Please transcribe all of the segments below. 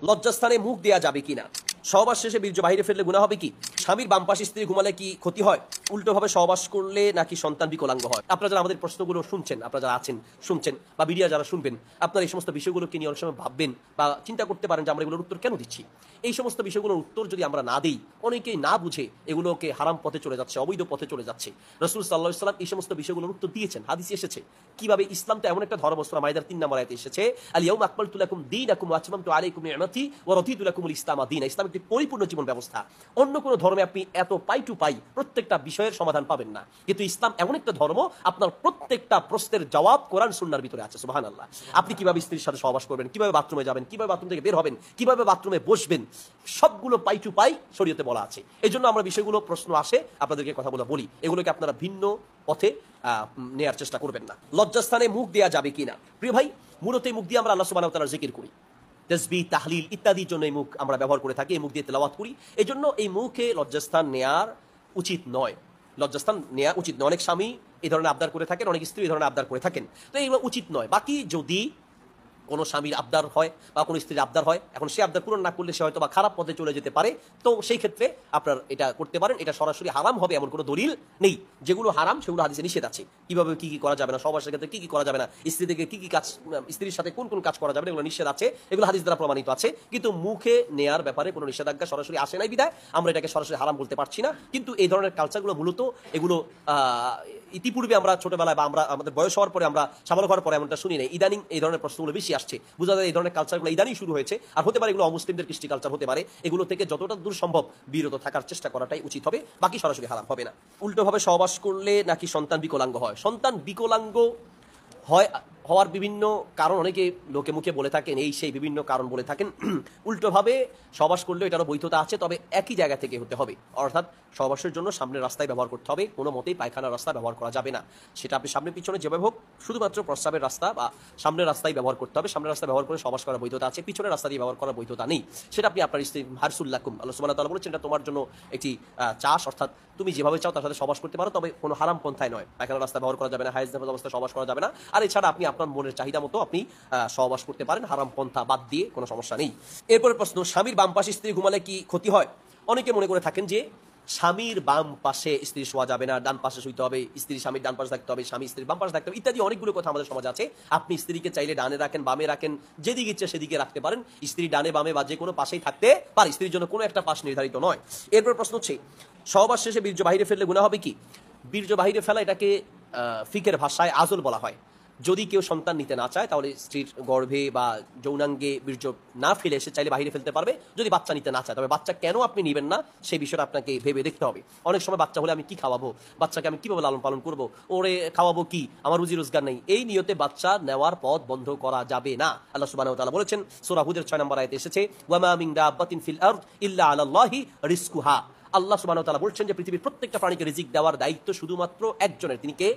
লজ্জাস্থানে মুখ দেয়া যাবে কিনা? সহবাস শেষে বীর্য বাহিরে ফেললে গুনাহ হবে কি? স্বামীর বাম পাশে স্ত্রী ঘুমালে কি ক্ষতি হয়? উল্টোভাবে সহবাস করলে নাকি সন্তান বিকলাঙ্গ হয়? আপনারা যারা আমাদের প্রশ্নগুলো শুনছেন, আপনারা যারা আছেন শুনছেন বা মিডিয়া যারা শুনবেন, আপনারা এই সমস্ত বিষয়গুলোকে নিয়ে অনেক সময় ভাববেন বা চিন্তা করতে পারেন যে আমরা এগুলোর উত্তর কেন দিচ্ছি। এই সমস্ত বিষয়গুলোর উত্তর যদি আমরা না দিই, অনেকেই না বুঝে এগুলোকে হারাম পথে চলে যাচ্ছে, অবৈধ পথে চলে যাচ্ছে। রাসূল সাল্লাল্লাহু আলাইহি ওয়াসাল্লাম এই সমস্ত বিষয়গুলোর উত্তর দিয়েছেন, হাদিসে এসেছে কিভাবে ইসলাম তো এমন একটা ধর্ম। সূরা মাইদার 3 নম্বর আয়াতে এসেছে, আল ইয়াউমা আকমালতু লাকুম দীনাকুম ওয়া আতমামতু আলাইকুম নি'মাতি ওয়া রাদিতু লাকুমুল ইসলামা দীনা। ইসলাম একটি পরিপূর্ণ জীবন ব্যবস্থা। অন্য কোনো ধর্মে আপনি এত পাই টু পাই প্রত্যেকটা বিষয়ের সমাধান পাবেন না, কিন্তু ইসলাম এমন একটা ধর্ম আপনার প্রত্যেকটা প্রশ্নের জবাব কোরআন সুন্নাহর ভিতরে আছে। সুবহানাল্লাহ। আপনি কিভাবে স্ত্রীর সাথে সহবাস করবেন, কিভাবে বাথরুমে যাবেন, কিভাবে বাথরুম থেকে বের হবেন, কিভাবে বাথরুমে বসবেন, সবগুলো পাই টু পাই শরীয়তে বলা আছে। এই জন্য আমরা বিষয়গুলো প্রশ্ন আসে আপনাদেরকে কথাগুলো বলি, এগুলোকে আপনারা ভিন্ন পথে নেয়ার চেষ্টা করবেন না। লজ্জাস্থানে মুখ দেয়া যাবে কিনা? প্রিয় ভাই, মূলত এই মুখ দিয়ে আমরা আল্লাহ সুবহানাহু ওয়া তাআলার জিকির করি, তাসবিহ তাহলিল ইত্যাদির জন্য এই মুখ আমরা ব্যবহার করে থাকি, এই মুখ দিয়ে তেলাওয়াত করি। এই জন্য এই মুখে লজ্জাস্থান নেয়ার উচিত নয়, লজ্জাস্থান নেওয়া উচিত নয়। অনেক স্বামী এই ধরনের আবদার করে থাকেন, অনেক স্ত্রী এই ধরনের আবদার করে থাকেন, তো এইগুলো উচিত নয়। বাকি যদি কোনো স্বামীর আবদার হয় বা কোনো স্ত্রীর আবদার হয়, এখন সে আবদার পূরণ না করলে সে হয়তো বা খারাপ পথে চলে যেতে পারে, তো সেই ক্ষেত্রে আপনার এটা করতে পারেন। এটা সরাসরি হারাম হবে এমন কোনো দলিল নেই। যেগুলো হারাম সেগুলো হাদিসে নিষেধ আছে, কিভাবে কি কি করা যাবে না, সহবাসের ক্ষেত্রে কি কি করা যাবে না, স্ত্রী থেকে কি কি কাজ, স্ত্রীর সাথে কোন কোন কাজ করা যাবে না, এগুলো নিষেধ আছে, এগুলো হাদিস দ্বারা প্রমাণিত আছে। কিন্তু মুখে নেয়ার ব্যাপারে কোনো নিষেধাজ্ঞা সরাসরি আসে নাই বিদায় আমরা এটাকে সরাসরি হারাম বলতে পারছি না। কিন্তু এই ধরনের কালচারগুলো মূলত এগুলো ইতিপূর্বে আমরা ছোটবেলায় বা আমরা আমাদের বয়স হওয়ার পরে, আমরা সাবালক হওয়ার পরে এমনটা শুনি নাই। ইদানিং এই ধরনের প্রশ্নগুলো বেশি আসছে, বোঝা যায় এই ধরনের কালচারগুলো ইদানিং শুরু হয়েছে। আর হতে পারে এগুলো অমুসলিমদের কৃষ্টি কালচার হতে পারে। এগুলো থেকে যতটা দূর সম্ভব বিরত থাকার চেষ্টা করাটাই উচিত হবে, বাকি সরাসরি হারাম হবে না। উল্টোভাবে সহবাস করলে নাকি সন্তান বিকলাঙ্গ হয়? সন্তান বিকলাঙ্গ হয় হওয়ার বিভিন্ন কারণ অনেকে লোকে মুখে বলে থাকেন, এই সেই বিভিন্ন কারণ বলে থাকেন। উল্টোভাবে সহবাস করলেও এটারও বৈধতা আছে, তবে একই জায়গা থেকে হতে হবে। অর্থাৎ সহবাসের জন্য সামনের রাস্তায় ব্যবহার করতে হবে, কোনো মতেই পায়খানার রাস্তা ব্যবহার করা যাবে না। সেটা আপনি সামনে পিছনে যেভাবে হোক, শুধুমাত্র প্রস্রাবের রাস্তা বা সামনের রাস্তায় ব্যবহার করতে হবে। সামনের রাস্তা ব্যবহার করে সহবাস করার বৈধতা আছে, পিছনের রাস্তা দিয়ে ব্যবহার করার বৈধতা নেই। সেটা আপনি আপনার স্ত্রী হারসুল্লাকুম, আল্লাহ সুবহানাহু ওয়া তাআলা বলেছেন, এটা তোমার জন্য একটি চাষ, অর্থাৎ তুমি যেভাবে চাও তার সাথে সহবাস করতে পারো, তবে কোনো হারাম পন্থায় নয়। পায়খানার রাস্তা ব্যবহার করা যাবে না, হায়েজ নেফাজ অবস্থায় সহবাস করা যাবে না। আর এছাড়া আপনি আপনার মনের চাহিদা মতো আপনি সহবাস করতে পারেন, হারাম পন্থা বাদ দিয়ে, কোনো সমস্যা নেই। এরপরে প্রশ্ন, স্বামীর বাম পাশে স্ত্রী ঘুমালে কি ক্ষতি হয়? অনেকে মনে করে থাকেন যে স্বামীর বাম পাশে স্ত্রী শোয়া যাবে না, ডান পাশে শুইতে হবে, স্ত্রী স্বামীর ডান পাশে থাকতে হবে, স্বামী স্ত্রীর বাম পাশে থাকতে হবে, ইত্যাদি অনেকগুলো কথা আমাদের সমাজে আছে। আপনি স্ত্রীকে চাইলে ডানে রাখেন, বামে রাখেন, যেদিকে ইচ্ছে সেদিকে রাখতে পারেন। স্ত্রী ডানে বামে বা যে কোনো পাশেই থাকতে পারে, স্ত্রীর জন্য কোনো একটা পাশ নির্ধারিত নয়। এরপর প্রশ্ন হচ্ছে, সহবাস শেষে বীর্য বাহিরে ফেললে গুনাহ হবে কি? বীর্য বাহিরে ফেলা, এটাকে ফিকের ভাষায় আজল বলা হয়। যদি কেউ সন্তান নিতে না চায়, তাহলে স্ত্রীর গর্ভে বা যৌনাঙ্গে বীর্য না ফেলে সে চাইলে বাহিরে ফেলতে পারবে, যদি বাচ্চা নিতে না চায়। তবে বাচ্চা কেন আপনি নেবেন না সেই বিষয়টা আপনাকে ভেবে দেখতে হবে। অনেক সময় বাচ্চা হলে আমি কি খাওয়াবো, বাচ্চাকে আমি কিভাবে লালন পালন করবো, ওরে খাওয়াবো কি, আমার রুজি রোজগার নেই, এই নিয়তে বাচ্চা নেওয়ার পথ বন্ধ করা যাবে না। আল্লাহ সুবহানাহু ওয়া তাআলা বলেছেন, সূরা হুদের 6 নম্বর আয়াতে এসেছে, ওয়া মা মিন দাব্বাতিন ফিল আরদ ইল্লা আলাল্লাহি রিজকুহা। আল্লাহ সুবহানাহু ওয়া তাআলা বলছেন যে পৃথিবীর প্রত্যেকটা প্রাণীকে রিজিক দেওয়ার দায়িত্ব শুধুমাত্র একজনের, তিনি কে?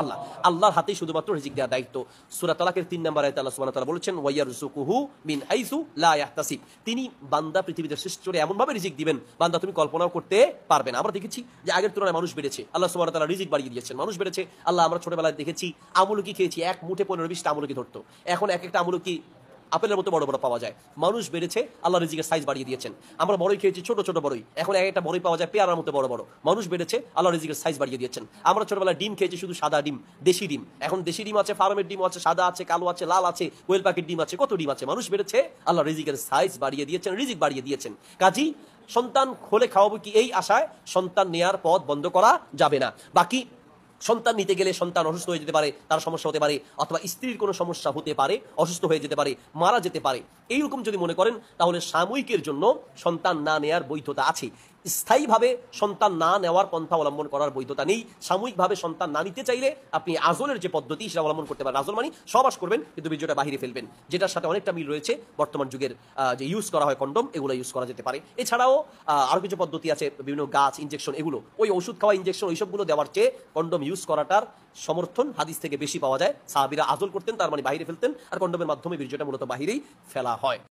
আল্লাহ। আল্লাহর হাতেই শুধুমাত্র রিজিক দেওয়ার দায়িত্ব। সূরা তালাকের 3 নম্বর আয়াতে আল্লাহ সুবহানাহু ওয়া তাআলা বলেছেন, ওয়ায়ারযুকুহু মিন হাইসু লা ইয়াহতাসিব। তিনি বান্দা পৃথিবীতে সৃষ্টি করে এমন ভাবে রিজিক দিবেন, বান্দা তুমি কল্পনাও করতে পারবে না। আমরা দেখেছি যে আগের তুলনায় মানুষ বেড়েছে, আল্লাহ সুবহানাহু ওয়া তাআলা রিজিক বাড়িয়ে দিয়েছেন, মানুষ বেড়েছে। আল্লাহ, আমরা ছোটবেলায় দেখেছি আমলকি খেয়েছি, এক মুঠে 15-20টা আমলকি ধরতো, এখন এক একটা আমলকি আপেলের মতো বড় বড় পাওয়া যায়। মানুষ বেড়েছে, আল্লাহ রিজিকের সাইজ বাড়িয়ে দিয়েছেন। আমরা বড়ই খেয়েছি, ছোট ছোট বড়ই, এখন এক একটা বড়ই পাওয়া যায় পেয়ারার মতো বড় বড়। মানুষ বেড়েছে, আল্লাহ রিজিকের সাইজ বাড়িয়ে দিয়েছেন। আমরা ছোটবেলায় ডিম খেয়েছি, শুধু সাদা ডিম, দেশি ডিম, এখন দেশি ডিম আছে, ফার্মের ডিম আছে, সাদা আছে, কালো আছে, লাল আছে, কোয়েল পাখির ডিম আছে, কত ডিম আছে। মানুষ বেড়েছে, আল্লাহ রিজিকের সাইজ বাড়িয়ে দিয়েছেন, রিজিক বাড়িয়ে দিয়েছেন। কাজী সন্তান হলে খাওয়াবো কি, এই আশায় সন্তান নেয়ার পথ বন্ধ করা যাবে না। বাকি সন্তান নিতে গেলে সন্তান অসুস্থ হয়ে যেতে পারে, তার সমস্যা হতে পারে, অথবা স্ত্রীর কোনো সমস্যা হতে পারে, অসুস্থ হয়ে যেতে পারে, মারা যেতে পারে। এইরকম যদি মনে করেন, তাহলে সাময়িকের জন্য সন্তান না নেয়ার বৈধতা আছে। স্থায়ীভাবে সন্তান না নেওয়ার পন্থা অবলম্বন করার বৈধতা নেই। সাময়িকভাবে সন্তান না নিতে চাইলে আপনি আজলের যে পদ্ধতি সেটা অবলম্বন করতে পারেন। আজল মানে সহবাস করবেন কিন্তু বীর্যটা বাহিরে ফেলবেন, যেটার সাথে অনেকটা মিল রয়েছে বর্তমান যুগের যে ইউজ করা হয় কন্ডম, এগুলো ইউজ করা যেতে পারে। এছাড়াও আরো কিছু পদ্ধতি আছে, বিভিন্ন গাছ, ইনজেকশন, এগুলো ওই ওষুধ খাওয়া ইনজেকশন, ওইসবগুলো দেওয়ার চেয়ে কন্ডম ইউজ করাটার সমর্থন হাদিস থেকে বেশি পাওয়া যায়। সাহাবীরা আজল করতেন, তার মানে বাহিরে ফেলতেন, আর কন্ডমের মাধ্যমে বীর্যটা মূলত বাহিরেই ফেলা হয়।